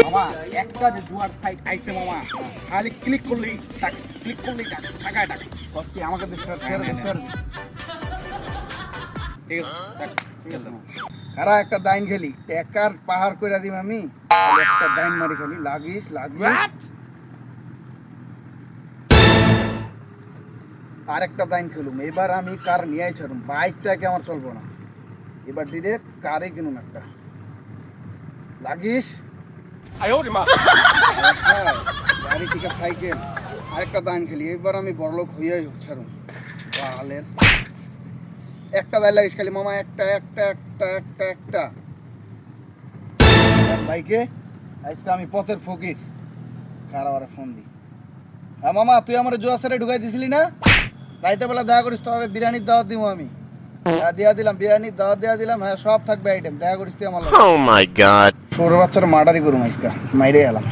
মামা একটা যে জুয়ার সাইট আইছে মামা, খালি ক্লিক করলেই টাকা, ক্লিক করলেই টাকা, টাকায় টাকা। বস কি আমাকে শেয়ার ঠিক আছে, ঠিক আছে কারা একটা দাইন খেলি টেকার পাহাড় কইরা দিম আমি, খালি একটা দাইন মারি খালি লাগিস আর একটা দাইন খেলুম। এবার আমি কার নিয়ে ছাড়ুম, বাইকটাকে আমার চলবো না, এবার ডিরেক্ট কারে কিনুম একটা লাগিস গাড়ি থেকে সাইকেল আরেকটা দাইন খেলি। এবার আমি বড়লোক হইয়াই ছাড়ুম বালের। একটা দাইন লাগিস খালি মামা, একটা একটা একটা একটা একটা বাইকে। আজকে আমি পথের ফকির, খারাপ ফোন দি। হ্যাঁ মামা, তুই আমার জুয়া সেরে ঢুকাই দিছিলি না? রাইতে বেলা দেখা করিস, তোর বিরিয়ানির দাওয়াত দিব আমি। দিয়া দিলাম, বিরিয়ানির দাওয়াত দিয়া দিলাম। হ্যাঁ সব থাকবে আইটেম, দেখা করিস তুই আমার। Oh my god. ছোট বাচ্চার মার্ডারই করুম আজকে, মাইরে এলাম।